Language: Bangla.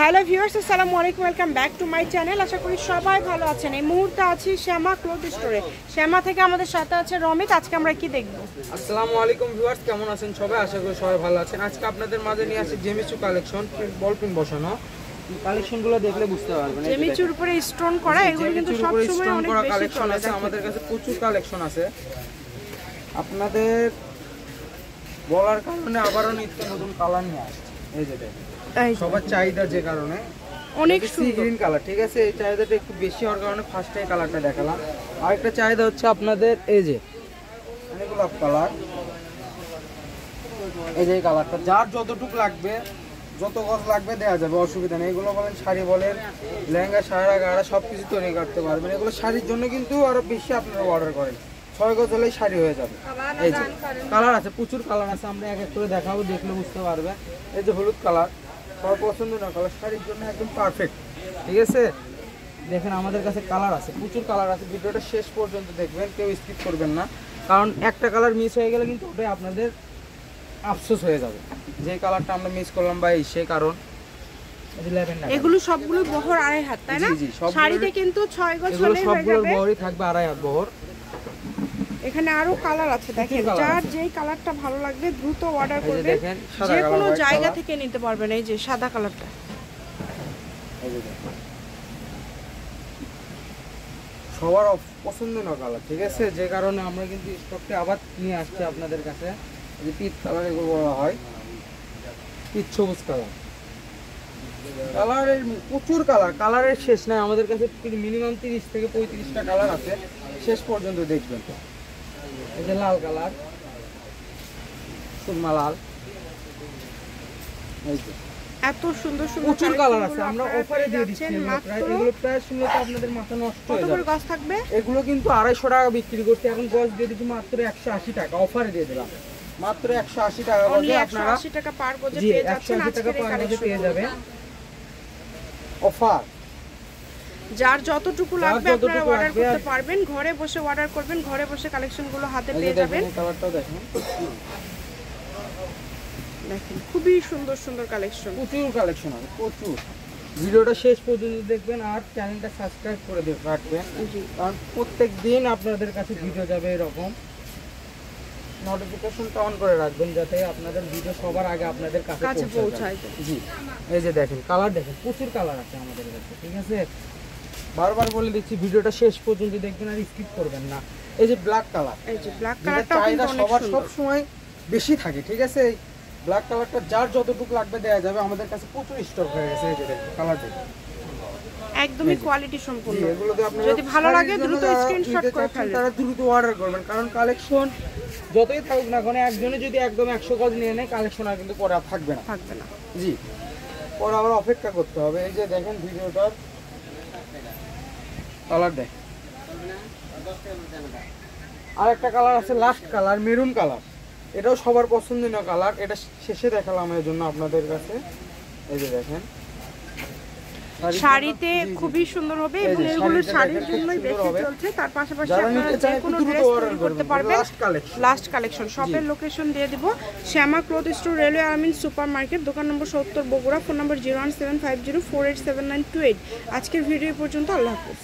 হ্যালো ভিউয়ার্স, আসসালামু আলাইকুম, welcome back to my channel. আশা করি সবাই ভালো আছেন। এই মুহূর্তে আছি শ্যামা ক্লথ স্টোরে। শ্যামা থেকে আমাদের সাথে আছে রমিত। আজকে আমরা কি দেখব? আসসালামু আলাইকুম ভিউয়ার্স, কেমন আছেন সবাই? আশা করি সবাই ভালো আছেন। আজকে আপনাদের মাঝে নিয়ে আসি জেমিচু কালেকশন, বল পিন বসানো কালেকশনগুলো দেখলে বুঝতে পারবেন। জেমিচুর উপরে স্টোন করা, এগুলো কিন্তু সব সময় অনেক বেশি চলে। আমাদের কাছে প্রচুর কালেকশন আছে, আপনাদের বলার কারণে আবারও নিত্য নতুন কালার নিয়ে আসছে। এই যে দেখেন, সবার চাহিদা যে কারণে অনেক সি গ্রিন কালার, ঠিক আছে? এই চাহিদাটা একটু বেশি হওয়ার কারণে ফার্স্ট এই কালারটা দেখালাম। আরেকটা চাহিদা হচ্ছে আপনাদের এই যে গোলাপ কালার, এই যে কালারটা যার যতটুকু লাগবে, যত গজ লাগবে দেওয়া যাবে, অসুবিধা নেই। এগুলো বলেন শাড়ি বলেন, লেহেঙ্গা, সারা গাড়া সব কিছু তৈরি করতে পারবেন। এগুলো শাড়ির জন্য কিন্তু আরো বেশি আপনারা অর্ডার করেন, 6 গজ হলেই শাড়ি হয়ে যাবে। এই যে কালার আছে, প্রচুর কালার আছে, আমরা এক এক করে দেখাবো, দেখলে বুঝতে পারবে। এই যে হলুদ কালার, সবার পছন্দ না কালার, শাড়ির জন্য একদম পারফেক্ট, ঠিক আছে? দেখেন আমাদের কাছে কালার আছে, প্রচুর কালার আছে। ভিডিওটা শেষ পর্যন্ত দেখবেন, কেউ স্কিপ করবেন না, কারণ একটা কালার মিস হয়ে গেলে কিন্তু ওটাই আপনাদের আফসোস হয়ে যাবে, যে কালারটা আমরা মিস করলাম বা এই সে কারণ। এগুলো সবগুলো বহর 2.5 হাত, তাই না? শাড়িতে কিন্তু 6 গজ হলেই হয়ে যাবে। সবগুলো বহরই থাকবে 2.5 হাত বহর। এখানে আরো কালার আছে, দেখেন যার যেই কালারটা ভালো লাগবে দ্রুত অর্ডার করবেন, যে কোনো জায়গা থেকে নিতে পারবেন। এই যে সাদা কালারটা, সবার পছন্দের কালার, ঠিক আছে? যে কারণে আমরা কিন্তু স্টকটা আবার নিয়ে আসছি আপনাদের কাছে। যে পিচ কালার এগুলো বলা হয়, পিচ সবুজ কালার। কালারের প্রচুর কালার, কালারের শেষ নাই আমাদের কাছে। মিনিমাম 30 থেকে 35টা কালার আছে, শেষ পর্যন্ত দেখবেন। এই যে লাল কালার, সুরমা লাল, এই যে এত সুন্দর সুন্দর প্রচুর কালার আছে। আমরা অফারে দিয়ে দিচ্ছি এগুলো, প্রায় শুনলে তো আপনাদের মাথা নষ্ট হয়ে যাবে। গজ থাকবে এগুলো কিন্তু 250 টাকা বিক্রি করতে, এখন গজ দিয়ে দিচ্ছি মাত্র 180 টাকা। অফারে দিয়ে দিলাম মাত্র 180 টাকা গজে, আপনারা 180 টাকা পার গজে পেয়ে যাচ্ছেন। 180 টাকা পার গজে পেয়ে যাবেন অফার। যার যতটুকু লাগবে আপনারা অর্ডার করতে পারবেন, ঘরে বসে অর্ডার করবেন, ঘরে বসে কালেকশনগুলো হাতে পেয়ে যাবেন। কালারটাও দেখেন, দেখেন খুবই সুন্দর সুন্দর কালেকশন, প্রচুর কালেকশন আছে, প্রচুর। ভিডিওটা শেষ পর্যন্ত দেখবেন আর চ্যানেলটা সাবস্ক্রাইব করে রাখবেন, কারণ প্রত্যেক দিন আপনাদের কাছে ভিডিও যাবে এরকম। নোটিফিকেশনটা অন করে রাখবেন যাতে আপনাদের ভিডিও সবার আগে আপনাদের কাছে পৌঁছায়। জি, এই যে দেখেন কালার, দেখেন প্রচুর কালার আছে আমাদের কাছে, ঠিক আছে? বারবার বলে দিচ্ছি, ভিডিওটা শেষ পর্যন্ত দেখবেন আর স্কিপ করবেন না। এই যে ব্ল্যাক কালার, এই যে ব্ল্যাক কালারটা কিন্তু অনেক সবার সুন্দর, সব সময় বেশি থাকে, ঠিক আছে? এই ব্ল্যাক কালারটা যার যতটুকু লাগবে দেওয়া যাবে, আমাদের কাছে প্রচুর স্টক হয়ে গেছে। এই যে দেখেন কালারটা একদমই কোয়ালিটি সম্পূর্ণ। এগুলোতে আপনারা যদি ভালো লাগে দ্রুত স্ক্রিনশট করে ফেলবেন, তারা দ্রুত অর্ডার করবেন, কারণ কালেকশন যতই থাকুক না কেন, একজনে যদি একদম 100 গজ নিয়ে নেয়, কালেকশন আর কিন্তু পরে থাকবে না। জি, পরে আবার অপেক্ষা করতে হবে। এই যে দেখেন ভিডিওটার কালার দেখেন, আর একটা কালার আছে লাস্ট কালার, মেরুন কালার। এটাও সবার পছন্দনীয় কালার, এটা শেষে দেখালাম এর জন্য আপনাদের কাছে। এই যে দেখেন শাড়িতে খুবই সুন্দর হবে, এবং এগুলো শাড়ির জন্যই বেশি চলছে। তার পাশাপাশি আপনারা যে কোনো ড্রেস তৈরি করতে পারবেন। লাস্ট কালেকশন, শপের লোকেশন দিয়ে দিব, শ্যামা ক্লথ স্টোর, রেলওয়ে আর্মিন সুপার মার্কেট, দোকান নম্বর 70 বগুড়া, ফোন নম্বর 01750487928। আজকের ভিডিও পর্যন্ত, আল্লাহ হাফেজ।